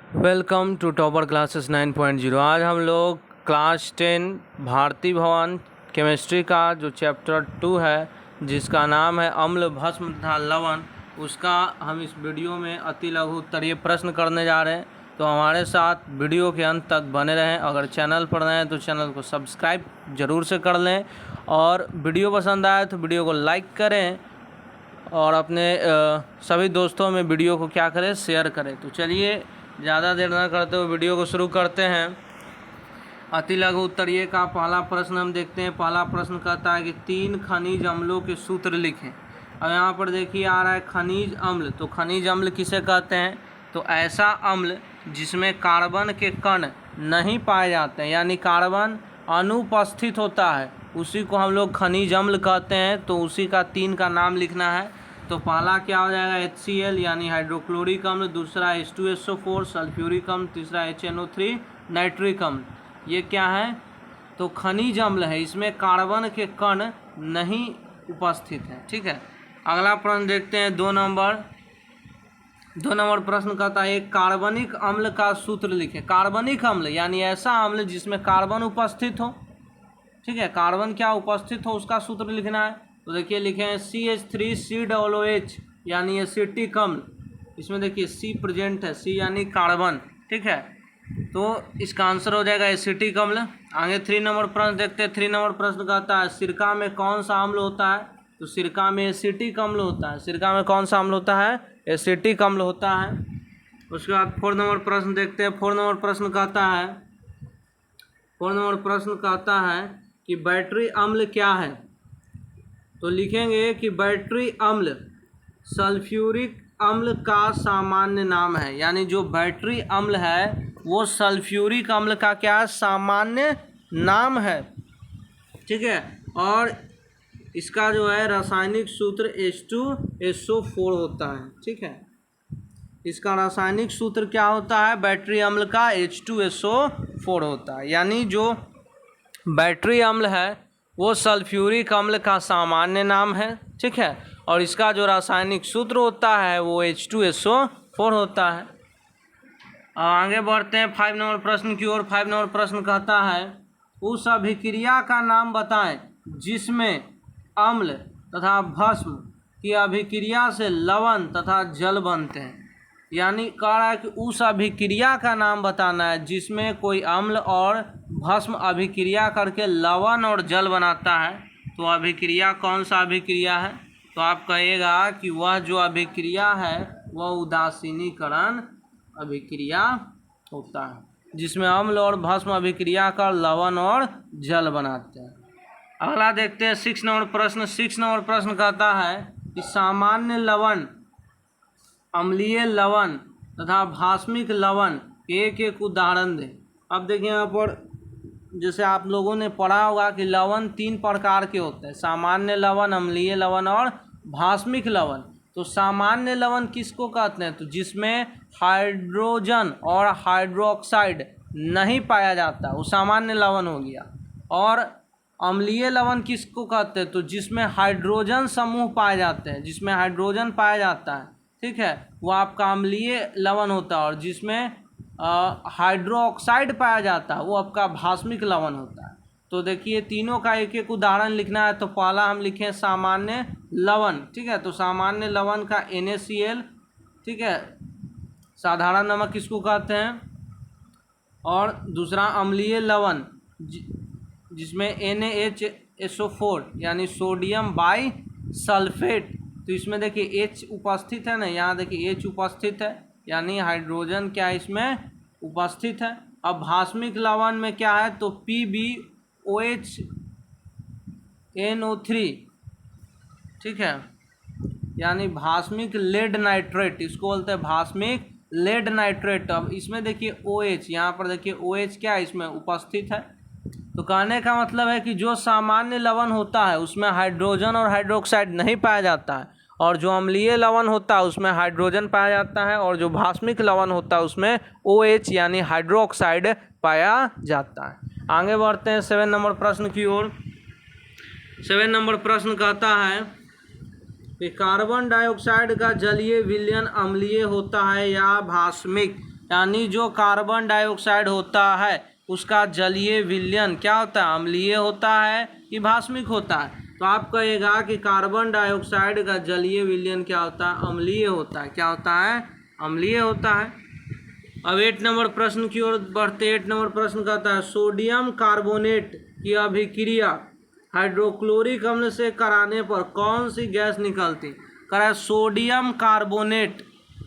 Welcome to topper classes 9.0। आज हम लोग क्लास 10 भारती भवन केमिस्ट्री का जो चैप्टर 2 है जिसका नाम है अम्ल भस्म तथा लवण, उसका हम इस वीडियो में अति लघु उत्तरीय प्रश्न करने जा रहे हैं। तो हमारे साथ वीडियो के अंत तक बने रहें। अगर चैनल पर नए हैं तो चैनल को सब्सक्राइब ज़रूर से कर लें और वीडियो पसंद आए तो वीडियो को लाइक करें और अपने सभी दोस्तों में वीडियो को क्या करें, शेयर करें। तो चलिए ज़्यादा देर न करते हुए वीडियो को शुरू करते हैं। अति लघु उत्तरीय का पहला प्रश्न हम देखते हैं। पहला प्रश्न कहता है कि 3 खनिज अम्लों के सूत्र लिखें। अब यहाँ पर देखिए आ रहा है खनिज अम्ल। तो खनिज अम्ल किसे कहते हैं? तो ऐसा अम्ल जिसमें कार्बन के कण नहीं पाए जाते हैं, यानी कार्बन अनुपस्थित होता है, उसी को हम लोग खनिज अम्ल कहते हैं। तो उसी का 3 का नाम लिखना है। तो पहला क्या हो जाएगा? HCl यानी हाइड्रोक्लोरिक अम्ल, दूसरा H2SO4 सल्फ्यूरिक अम्ल, तीसरा HNO3 नाइट्रिक अम्ल। ये क्या है? तो खनिज अम्ल है, इसमें कार्बन के कण नहीं उपस्थित है। ठीक है, अगला प्रश्न देखते हैं। 2 नंबर प्रश्न कहता है एक कार्बनिक अम्ल का सूत्र लिखें। कार्बनिक अम्ल यानी ऐसा अम्ल जिसमें कार्बन उपस्थित हो। ठीक है, कार्बन क्या उपस्थित हो उसका सूत्र लिखना है। तो देखिए लिखें CH3COOH यानी एसिटिक अम्ल। इसमें देखिए C प्रेजेंट है, C यानी कार्बन। ठीक है, तो इसका आंसर हो जाएगा एसिटिक अम्ल। आगे 3 नंबर प्रश्न देखते हैं। 3 नंबर प्रश्न कहता है सिरका में कौन सा अम्ल होता है? तो सिरका में एसिटिक अम्ल होता है। सिरका में कौन सा अम्ल होता है? एसिटिक अम्ल होता है। उसके बाद 4 नंबर प्रश्न देखते हैं। 4 नंबर प्रश्न कहता है कि बैटरी अम्ल क्या है? तो लिखेंगे कि बैटरी अम्ल सल्फ्यूरिक अम्ल का सामान्य नाम है। यानी जो बैटरी अम्ल है वो सल्फ्यूरिक अम्ल का क्या है? सामान्य नाम है। ठीक है, और इसका जो है रासायनिक सूत्र H2SO4 होता है। ठीक है, इसका रासायनिक सूत्र क्या होता है? बैटरी अम्ल का H2SO4 होता है। यानी जो बैटरी अम्ल है वो सल्फ्यूरिक अम्ल का सामान्य नाम है। ठीक है, और इसका जो रासायनिक सूत्र होता है वो H2SO4 होता है। अब आगे बढ़ते हैं 5 नंबर प्रश्न की ओर। 5 नंबर प्रश्न कहता है उस अभिक्रिया का नाम बताएं जिसमें अम्ल तथा भस्म की अभिक्रिया से लवण तथा जल बनते हैं। यानी कह रहा है कि उस अभिक्रिया का नाम बताना है जिसमें कोई अम्ल और भस्म अभिक्रिया करके लवण और जल बनाता है। तो अभिक्रिया कौन सा अभिक्रिया है? तो आप कहिएगा कि वह जो अभिक्रिया है वह उदासीनीकरण अभिक्रिया होता है, जिसमें अम्ल और भस्म अभिक्रिया कर लवण और जल बनाते हैं। अगला देखते हैं 6 नंबर प्रश्न। 6 नंबर प्रश्न कहता है कि सामान्य लवण, अम्लीय लवण तथा भास्मिक लवण एक एक उदाहरण दें। अब देखिए यहाँ पर जैसे आप लोगों ने पढ़ा होगा कि लवण 3 प्रकार के होते हैं, सामान्य लवण, अम्लीय लवण और भास्मिक लवण। तो सामान्य लवण किसको कहते हैं? तो जिसमें हाइड्रोजन और हाइड्रोक्साइड नहीं पाया जाता, वो सामान्य लवण हो गया। और अम्लीय लवण किसको कहते हैं? तो जिसमें हाइड्रोजन समूह पाए जाते हैं, जिसमें हाइड्रोजन पाया जाता है, ठीक है, वो आपका अम्लीय लवण होता है। और जिसमें हाइड्रो ऑक्साइड पाया जाता है वो आपका भास्मिक लवण होता है। तो देखिए तीनों का एक एक उदाहरण लिखना है। तो पहला हम लिखें सामान्य लवण। ठीक है, तो सामान्य लवण का NaCl, ठीक है, साधारण नमक किसको कहते हैं। और दूसरा अम्लीय लवण जिसमें NaHSO4 यानी सोडियम बाई सल्फेट। तो इसमें देखिए H उपस्थित है ना, यहाँ देखिए H उपस्थित है, यानी हाइड्रोजन क्या इसमें उपस्थित है। अब भास्मिक लवण में क्या है? तो PbOHNO3, ठीक है, यानी भास्मिक लेड नाइट्रेट, इसको बोलते हैं भास्मिक लेड नाइट्रेट। अब इसमें देखिए OH, यहाँ पर देखिए OH क्या इसमें उपस्थित है। तो कहने का मतलब है कि जो सामान्य लवण होता है उसमें हाइड्रोजन और हाइड्रोक्साइड नहीं पाया जाता है, और जो अम्लीय लवण होता है उसमें हाइड्रोजन पाया जाता है, और जो भास्मिक लवण होता है उसमें OH यानी हाइड्रोक्साइड पाया जाता है। आगे बढ़ते हैं 7 नंबर प्रश्न की ओर। 7 नंबर प्रश्न कहता है कि कार्बन डाइऑक्साइड का जलीय विलयन अम्लीय होता है या भास्मिक? यानी जो कार्बन डाइऑक्साइड होता है उसका जलीय विलयन क्या होता है, अम्लीय होता है कि भास्मिक होता है। तो आप कहेगा कि कार्बन डाइऑक्साइड का जलीय विलयन क्या होता है, अम्लीय होता है। क्या होता है, अम्लीय होता है। अब 8 नंबर प्रश्न की ओर बढ़ते। 8 नंबर प्रश्न कहता है सोडियम कार्बोनेट की अभिक्रिया हाइड्रोक्लोरिक अम्ल से कराने पर कौन सी गैस निकलती। कह रहा है सोडियम कार्बोनेट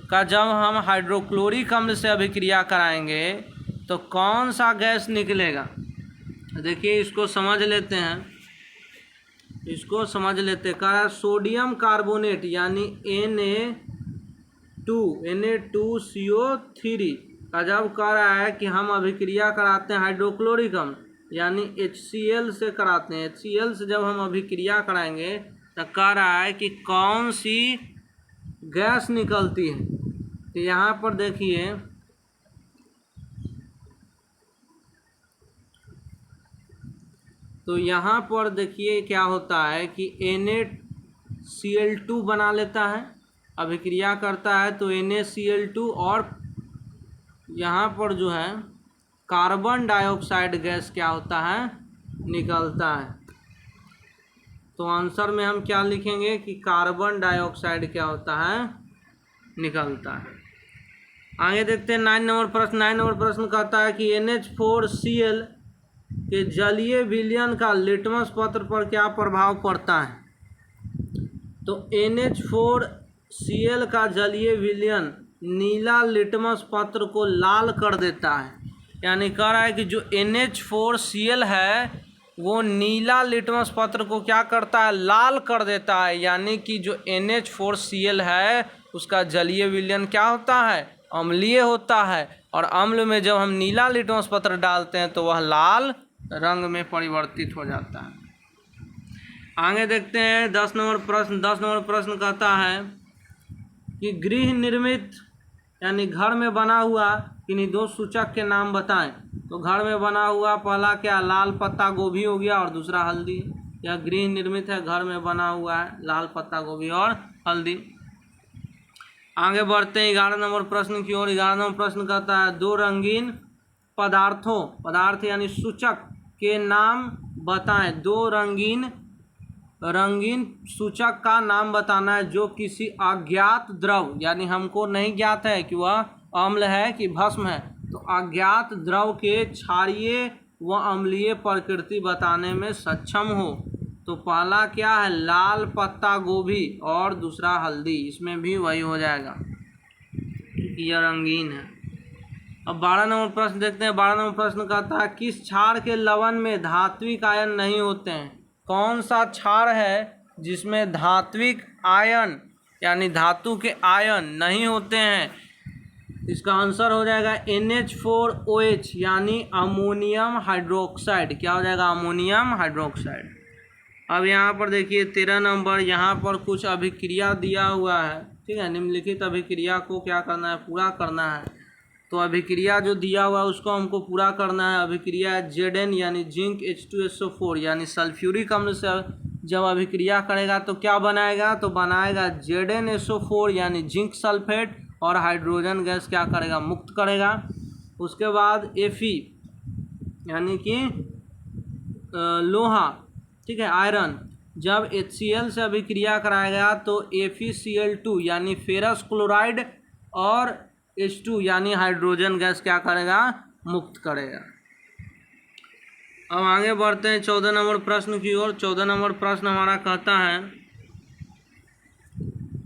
का जब हम हाइड्रोक्लोरिक अम्ल से अभिक्रिया कराएंगे तो कौन सा गैस निकलेगा। देखिए इसको समझ लेते हैं, इसको समझ लेते। कह रहा है सोडियम कार्बोनेट यानी Na2CO3 का जब कह रहा है कि हम अभिक्रिया कराते हैं हाइड्रोक्लोरिक अम्ल यानी HCl से कराते हैं, HCl से जब हम अभिक्रिया कराएंगे तो कह रहा है कि कौन सी गैस निकलती है। तो यहाँ पर देखिए क्या होता है कि NaCl2 बना लेता है, अभिक्रिया करता है तो NaCl2 और यहाँ पर जो है कार्बन डाइऑक्साइड गैस क्या होता है, निकलता है। तो आंसर में हम क्या लिखेंगे कि कार्बन डाइऑक्साइड क्या होता है, निकलता है। आगे देखते हैं 9 नंबर प्रश्न। 9 नंबर प्रश्न कहता है कि NH4Cl के जलीय विलयन का लिटमस पत्र पर क्या प्रभाव पड़ता है। तो NH4Cl का जलीय विलयन नीला लिटमस पत्र को लाल कर देता है। यानी कह रहा है कि जो NH4Cl है वो नीला लिटमस पत्र को क्या करता है, लाल कर देता है। यानी कि जो NH4Cl है उसका जलीय विलयन क्या होता है, अम्लीय होता है। और अम्ल में जब हम नीला लिटमस पत्र डालते हैं तो वह लाल रंग में परिवर्तित हो जाता है। आगे देखते हैं 10 नंबर प्रश्न। 10 नंबर प्रश्न कहता है कि गृह निर्मित यानी घर में बना हुआ किन्हीं दो सूचक के नाम बताएं। तो घर में बना हुआ पहला क्या, लाल पत्ता गोभी हो गया और दूसरा हल्दी। यह गृह निर्मित है, घर में बना हुआ है, लाल पत्ता गोभी और हल्दी। आगे बढ़ते हैं 11 नंबर प्रश्न की ओर। 11 नंबर प्रश्न कहता है दो रंगीन पदार्थ यानी सूचक के नाम बताएं। दो रंगीन सूचक का नाम बताना है जो किसी अज्ञात द्रव यानी हमको नहीं ज्ञात है कि वह अम्ल है कि भस्म है, तो अज्ञात द्रव के क्षारीय व अम्लीय प्रकृति बताने में सक्षम हो। तो पहला क्या है, लाल पत्ता गोभी और दूसरा हल्दी। इसमें भी वही हो जाएगा क्योंकि यह रंगीन है। अब 12 नंबर प्रश्न देखते हैं। 12 नंबर प्रश्न कहता है किस क्षार के लवण में धात्विक आयन नहीं होते हैं। कौन सा क्षार है जिसमें धात्विक आयन यानी धातु के आयन नहीं होते हैं। इसका आंसर हो जाएगा NH4OH यानी अमोनियम हाइड्रोक्साइड। क्या हो जाएगा, अमोनियम हाइड्रोक्साइड। अब यहाँ पर देखिए 13 नंबर, यहाँ पर कुछ अभिक्रिया दिया हुआ है, ठीक है। निम्नलिखित अभिक्रिया को क्या करना है, पूरा करना है। तो अभिक्रिया जो दिया हुआ है उसको हमको पूरा करना है। अभिक्रिया Zn यानी जिंक H2SO4 यानी सल्फ्यूरिक अम्ल से जब अभिक्रिया करेगा तो क्या बनाएगा, तो बनाएगा ZnSO4 यानी जिंक सल्फेट और हाइड्रोजन गैस क्या करेगा, मुक्त करेगा। उसके बाद Fe यानी कि लोहा, ठीक है, आयरन, जब HCl से अभिक्रिया कराएगा तो FeCl2 यानी फेरस क्लोराइड और H2 यानी हाइड्रोजन गैस क्या करेगा, मुक्त करेगा। अब आगे बढ़ते हैं 14 नंबर प्रश्न की ओर। 14 नंबर प्रश्न हमारा कहता है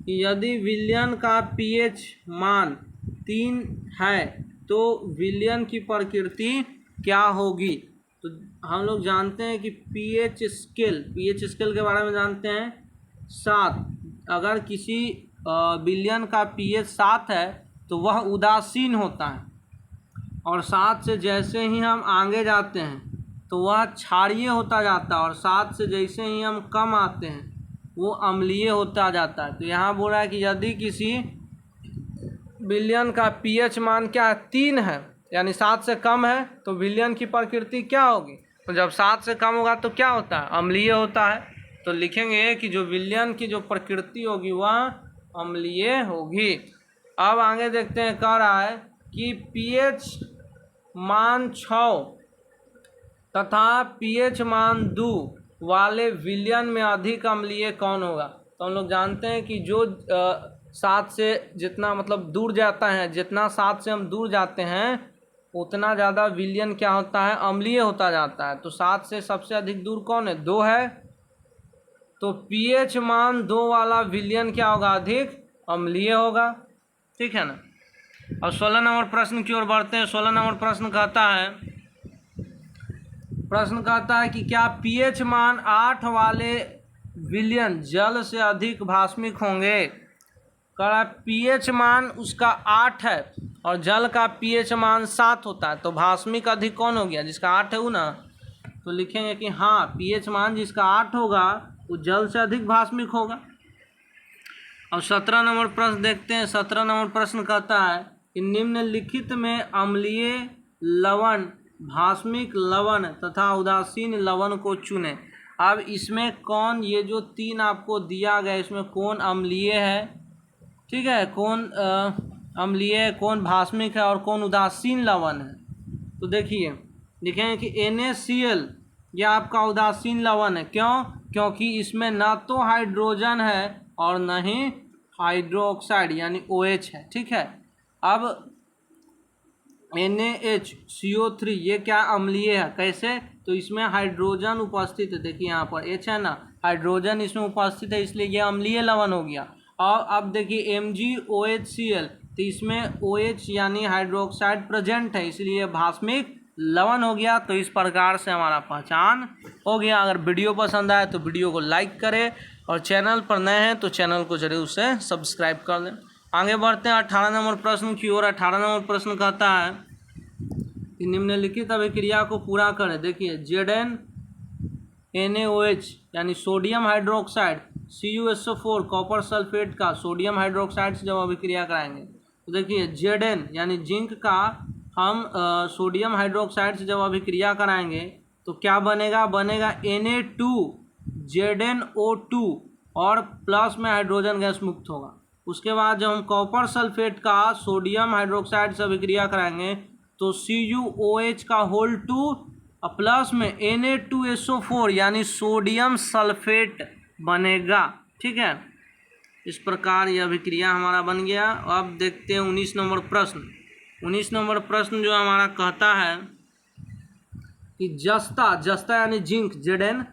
कि यदि विलयन का pH मान 3 है तो विलयन की प्रकृति क्या होगी। तो हम लोग जानते हैं कि pH स्केल के बारे में जानते हैं 7। अगर किसी विलयन का pH 7 है तो वह उदासीन होता है, और 7 से जैसे ही हम आगे जाते हैं तो वह क्षारीय होता जाता है, और 7 से जैसे ही हम कम आते हैं वो अम्लीय होता जाता है। तो यहाँ बोल रहा है कि यदि किसी विलयन का pH मान क्या है, 3 है यानी 7 से कम है तो विलयन की प्रकृति क्या होगी। तो जब 7 से कम होगा तो क्या होता है, अम्लीय होता है। तो लिखेंगे कि जो विलयन की जो प्रकृति होगी वह अम्लीय होगी। अब आगे देखते हैं, कह रहा है कि pH मान 6 तथा pH मान 2 वाले विलयन में अधिक अम्लीय कौन होगा। तो हम लोग जानते हैं कि जो 7 से जितना मतलब दूर जाता है, जितना 7 से हम दूर जाते हैं उतना ज़्यादा विलयन क्या होता है, अम्लीय होता जाता है। तो 7 से सबसे अधिक दूर कौन है, 2 है। तो pH मान 2 वाला विलयन क्या होगा, अधिक अम्लीय होगा। ठीक है ना। और 16 नंबर प्रश्न की ओर बढ़ते हैं। 16 नंबर प्रश्न कहता है कि क्या pH मान 8 वाले विलयन जल से अधिक भास्मिक होंगे। कह रहा है pH मान उसका 8 है और जल का pH मान 7 होता है, तो भास्मिक अधिक कौन हो गया, जिसका 8 है वो ना। तो लिखेंगे कि हाँ, pH मान जिसका 8 होगा वो जल से अधिक भास्मिक होगा। और 17 नंबर प्रश्न देखते हैं। 17 नंबर प्रश्न कहता है कि निम्नलिखित में अम्लीय लवण, भास्मिक लवण तथा उदासीन लवण को चुनें। अब इसमें कौन, ये जो 3 आपको दिया गया इसमें कौन अम्लीय है, ठीक है, कौन अम्लीय है, कौन भास्मिक है और कौन उदासीन लवण है। तो देखिए लिखेंगे कि NaCl यह आपका उदासीन लवण है। क्यों, क्योंकि इसमें ना तो हाइड्रोजन है और न ही हाइड्रोक्साइड यानी OH है। ठीक है। अब NaHCO3 ये क्या अम्लीय है, कैसे, तो इसमें हाइड्रोजन उपस्थित है। देखिए यहाँ पर H है ना, हाइड्रोजन इसमें उपस्थित है इसलिए ये अम्लीय लवण हो गया। और अब देखिए MgOHCl, तो इसमें OH यानी हाइड्रोक्साइड प्रेजेंट है इसलिए भास्मिक लवण हो गया। तो इस प्रकार से हमारा पहचान हो गया। अगर वीडियो पसंद आए तो वीडियो को लाइक करें और चैनल पर नए हैं तो चैनल को जरूर से सब्सक्राइब कर दें। आगे बढ़ते हैं 18 नंबर प्रश्न की ओर। 18 नंबर प्रश्न कहता है कि निम्नलिखित अभिक्रिया को पूरा करें। देखिए ZnNaOH यानी sodium hydroxide CuSO4 copper sulphate का सोडियम हाइड्रोक्साइड से जब अभिक्रिया कराएंगे तो देखिए Zn यानी जिंक का हम सोडियम हाइड्रोक्साइड से जब अभिक्रिया कराएंगे तो क्या बनेगा, बनेगा Na2ZnO2 और प्लस में हाइड्रोजन गैस मुक्त होगा। उसके बाद जब हम कॉपर सल्फेट का सोडियम हाइड्रोक्साइड से अभिक्रिया कराएंगे तो CuOH का होल 2 प्लस में Na2SO4 यानी सोडियम सल्फेट बनेगा। ठीक है, इस प्रकार यह अभिक्रिया हमारा बन गया। अब देखते हैं 19 नंबर प्रश्न। 19 नंबर प्रश्न जो हमारा कहता है कि जस्ता यानी जिंक Zn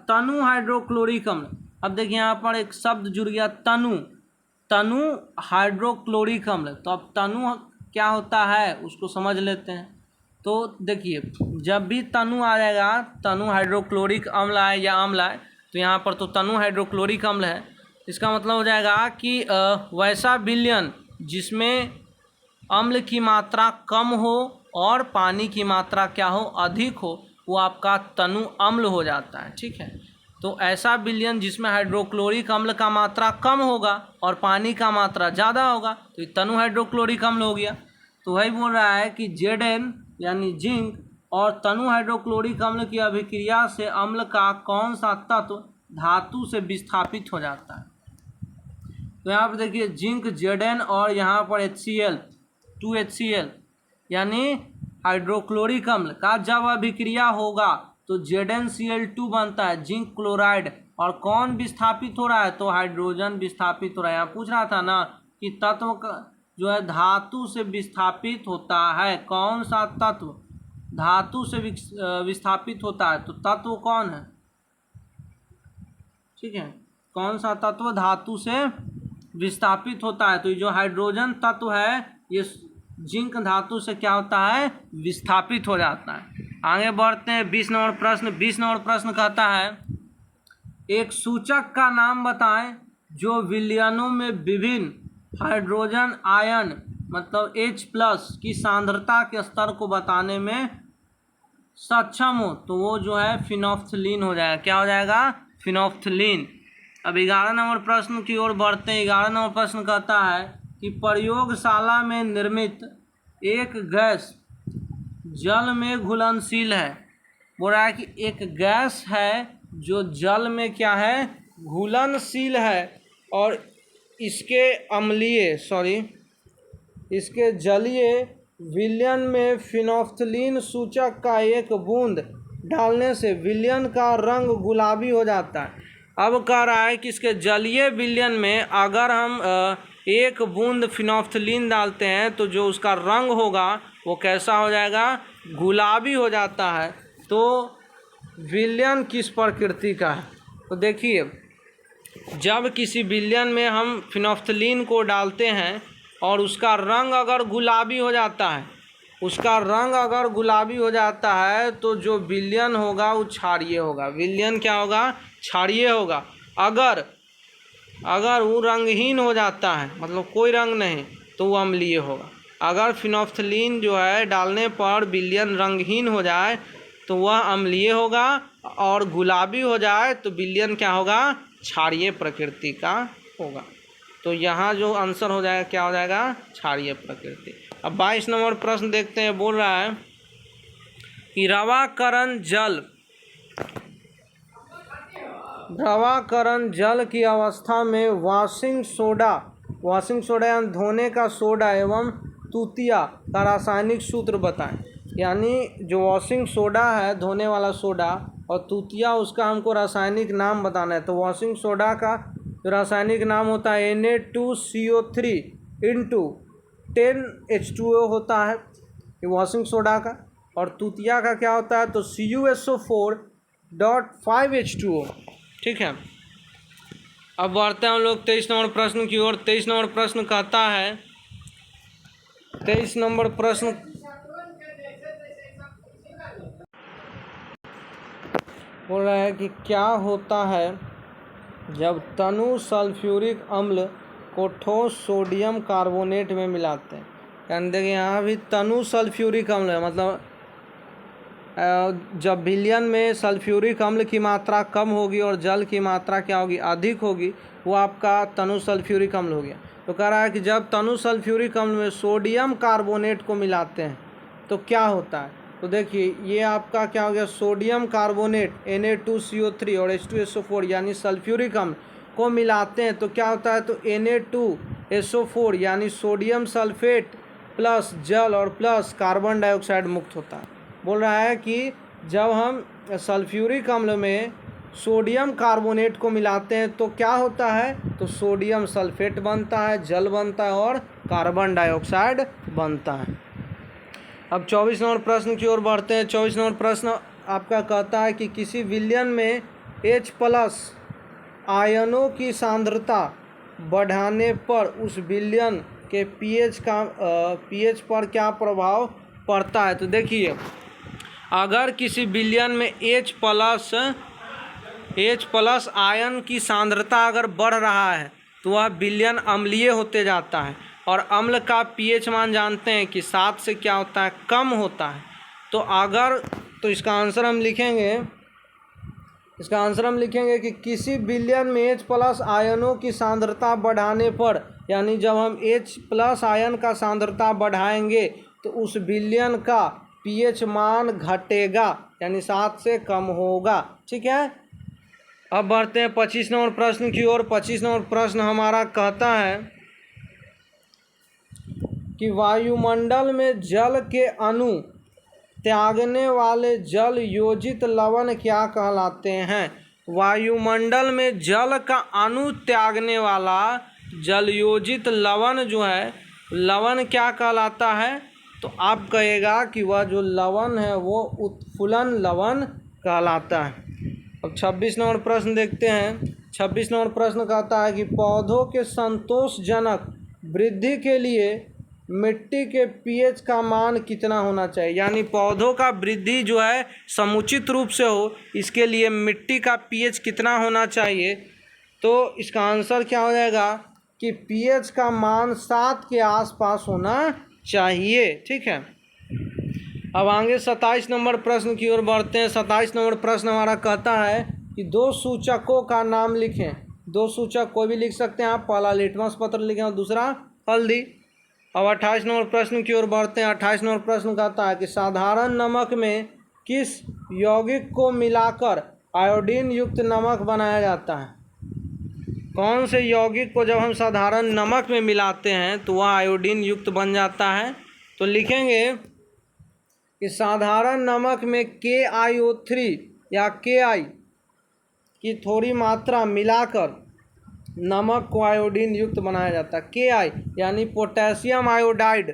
तनु हाइड्रोक्लोरिक अम्ल। अब देखिए यहाँ पर एक शब्द जुड़ गया तनु हाइड्रोक्लोरिक अम्ल। तो अब तनु क्या होता है उसको समझ लेते हैं। तो देखिए जब भी तनु आ जाएगा, तनु हाइड्रोक्लोरिक अम्ल आए या अम्ल आए, तो यहाँ पर तो तनु हाइड्रोक्लोरिक अम्ल है। इसका मतलब हो जाएगा कि वैसा विलयन जिसमें अम्ल की मात्रा कम हो और पानी की मात्रा क्या हो, अधिक हो, वो आपका तनु अम्ल हो जाता है। ठीक है। तो ऐसा विलयन जिसमें हाइड्रोक्लोरिक अम्ल का मात्रा कम होगा और पानी का मात्रा ज़्यादा होगा तो ये तनु हाइड्रोक्लोरिक अम्ल हो गया। तो वही बोल रहा है कि Zn यानी जिंक और तनु हाइड्रोक्लोरिक अम्ल की अभिक्रिया से अम्ल का कौन सा तत्व धातु से विस्थापित हो जाता है। तो यहाँ पर देखिए जिंक Zn और यहाँ पर HCl 2HCl यानी हाइड्रोक्लोरिक अम्ल का जब अभिक्रिया होगा तो ZnCl2 बनता है जिंक क्लोराइड। और कौन विस्थापित हो रहा है, तो हाइड्रोजन विस्थापित हो रहा है। यहाँ पूछ रहा था ना कि तत्व का जो है धातु से विस्थापित होता है, कौन सा तत्व धातु से विस्थापित होता है, तो तत्व कौन है, ठीक है, कौन सा तत्व धातु से विस्थापित होता है। तो ये जो हाइड्रोजन तत्व है ये जिंक धातु से क्या होता है, विस्थापित हो जाता है। आगे बढ़ते हैं 20 नंबर प्रश्न। 20 नंबर प्रश्न कहता है एक सूचक का नाम बताएं जो विलयनों में विभिन्न हाइड्रोजन आयन मतलब H+ की सांद्रता के स्तर को बताने में सक्षम हो। तो वो जो है फिनोफ्थलीन हो जाएगा। क्या हो जाएगा, फिनोफ्थलीन। अब 11 नंबर प्रश्न की ओर बढ़ते हैं। 11 नंबर प्रश्न कहता है कि प्रयोगशाला में निर्मित एक गैस जल में घुलनशील है। बोल रहा है कि एक गैस है जो जल में क्या है, घुलनशील है और इसके जलीय विलयन में फिनोल्फ्थलीन सूचक का एक बूंद डालने से विलयन का रंग गुलाबी हो जाता है। अब कह रहा है कि इसके जलीय विलयन में अगर हम एक बूंद फिनोल्फ्थलीन डालते हैं तो जो उसका रंग होगा वो कैसा हो जाएगा, गुलाबी हो जाता है। तो विलयन किस प्रकृति का है, तो देखिए जब किसी विलयन में हम फिनोल्फ्थलीन को डालते हैं और उसका रंग अगर गुलाबी हो जाता है, उसका रंग अगर गुलाबी हो जाता है तो जो विलयन होगा वो क्षारीय होगा। विलयन क्या होगा, क्षारीय होगा। अगर वो रंगहीन हो जाता है, मतलब कोई रंग नहीं, तो वो अम्लीय होगा। अगर फिनोल्फ्थलीन जो है डालने पर विलयन रंगहीन हो जाए तो वह अम्लीय होगा, और गुलाबी हो जाए तो विलयन क्या होगा, क्षारीय प्रकृति का होगा। तो यहाँ जो आंसर हो जाएगा क्या हो जाएगा, क्षारीय प्रकृति। अब 22 नंबर प्रश्न देखते हैं। बोल रहा है कि रवाकरण जल की अवस्था में वॉशिंग सोडा यानी धोने का सोडा एवं तूतिया का रासायनिक सूत्र बताएं। यानी जो वॉशिंग सोडा है, धोने वाला सोडा, और तूतिया उसका हमको रासायनिक नाम बताना है। तो वॉशिंग सोडा का जो रासायनिक नाम होता है Na2CO3 इंटू 10H2O होता है, ये वॉशिंग सोडा का। और तूतिया का क्या होता है, तो CuSO4.5H2O। ठीक है। अब बढ़ते हैं हम लोग 23 नंबर प्रश्न की ओर। 23 नंबर प्रश्न कहता है, 23 नंबर प्रश्न बोल रहा है कि क्या होता है जब तनु सल्फ्यूरिक अम्ल को ठोस सोडियम कार्बोनेट में मिलाते हैं। यानी देखिए यहाँ भी तनु सल्फ्यूरिक अम्ल है, मतलब जब विलयन में सल्फ्यूरिक अम्ल की मात्रा कम होगी और जल की मात्रा क्या होगी, अधिक होगी, वो आपका तनु सल्फ्यूरिक अम्ल हो गया। तो कह रहा है कि जब तनु सल्फ्यूरिक अम्ल में सोडियम कार्बोनेट को मिलाते हैं तो क्या होता है। तो देखिए ये आपका क्या हो गया, सोडियम कार्बोनेट Na2CO3 और H2SO4 यानी सल्फ्यूरिक अम्ल को मिलाते हैं तो क्या होता है, तो Na2SO4 यानी सोडियम सल्फेट प्लस जल और प्लस कार्बन डाइऑक्साइड मुक्त होता है। बोल रहा है कि जब हम सल्फ्यूरिक अम्ल में सोडियम कार्बोनेट को मिलाते हैं तो क्या होता है, तो सोडियम सल्फेट बनता है, जल बनता है और कार्बन डाइऑक्साइड बनता है। अब 24 नंबर प्रश्न की ओर बढ़ते हैं। 24 नंबर प्रश्न आपका कहता है कि किसी विलयन में H+ आयनों की सांद्रता बढ़ाने पर उस विलयन के pH पर क्या प्रभाव पड़ता है। तो देखिए अगर किसी विलयन में H+ आयन की सांद्रता अगर बढ़ रहा है तो वह विलयन अम्लीय होते जाता है, और अम्ल का pH मान जानते हैं कि 7 से क्या होता है, कम होता है। तो इसका आंसर हम लिखेंगे कि किसी विलयन में H+ आयनों की सांद्रता बढ़ाने पर, यानी जब हम H+ आयन का सांद्रता बढ़ाएंगे तो उस विलयन का pH मान घटेगा, यानी 7 से कम होगा। ठीक है। अब बढ़ते हैं 25 नंबर प्रश्न की ओर। 25 नंबर प्रश्न हमारा कहता है कि वायुमंडल में जल के अणु त्यागने वाले जल योजित लवण क्या कहलाते हैं। वायुमंडल में जल का अणु त्यागने वाला जल योजित लवण जो है, लवण क्या कहलाता है, तो आप कहेगा कि वह जो लवण है वो उत्फुलन लवण कहलाता है। अब 26 नंबर प्रश्न देखते हैं। 26 नंबर प्रश्न कहता है कि पौधों के संतोषजनक वृद्धि के लिए मिट्टी के pH का मान कितना होना चाहिए। यानी पौधों का वृद्धि जो है समुचित रूप से हो, इसके लिए मिट्टी का pH कितना होना चाहिए। तो इसका आंसर क्या हो जाएगा कि pH का मान 7 के आसपास होना चाहिए। ठीक है। अब आगे 27 नंबर प्रश्न की ओर बढ़ते हैं। 27 नंबर प्रश्न हमारा कहता है कि 2 सूचकों का नाम लिखें। 2 सूचक कोई भी लिख सकते हैं आप, पहला लिटमस पत्र लिखें और दूसरा हल्दी। अब 28 नंबर प्रश्न की ओर बढ़ते हैं। 28 नंबर प्रश्न कहता है कि साधारण नमक में किस यौगिक को मिलाकर आयोडीन युक्त नमक बनाया जाता है। कौन से यौगिक को जब हम साधारण नमक में मिलाते हैं तो वह आयोडीन युक्त बन जाता है। तो लिखेंगे कि साधारण नमक में KiO3 या Ki की थोड़ी मात्रा मिलाकर नमक को आयोडीन युक्त बनाया जाता है। Ki यानी पोटेशियम आयोडाइड,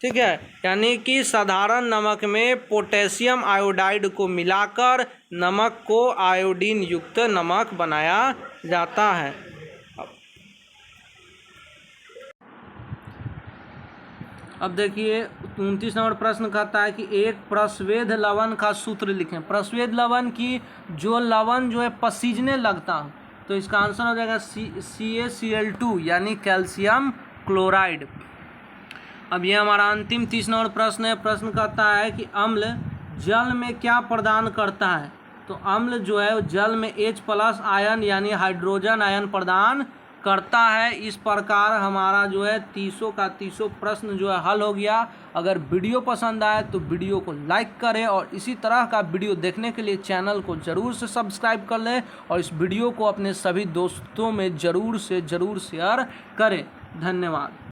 ठीक है, यानी कि साधारण नमक में पोटेशियम आयोडाइड को मिलाकर नमक को आयोडीन युक्त नमक बनाया जाता है। अब देखिए 29 नंबर प्रश्न कहता है कि एक प्रस्वेद लवण का सूत्र लिखें। प्रस्वेद लवण की जो लवण जो है पसीजने लगता है, तो इसका आंसर हो जाएगा CaCl2 यानी कैल्शियम क्लोराइड। अब ये हमारा अंतिम 30 नंबर प्रश्न है। प्रश्न कहता है कि अम्ल जल में क्या प्रदान करता है। तो अम्ल जो है जल में H+ आयन यानी हाइड्रोजन आयन प्रदान करता है। इस प्रकार हमारा जो है 30 का 30 प्रश्न जो है हल हो गया। अगर वीडियो पसंद आए तो वीडियो को लाइक करें और इसी तरह का वीडियो देखने के लिए चैनल को ज़रूर से सब्सक्राइब कर लें और इस वीडियो को अपने सभी दोस्तों में ज़रूर से ज़रूर शेयर करें। धन्यवाद।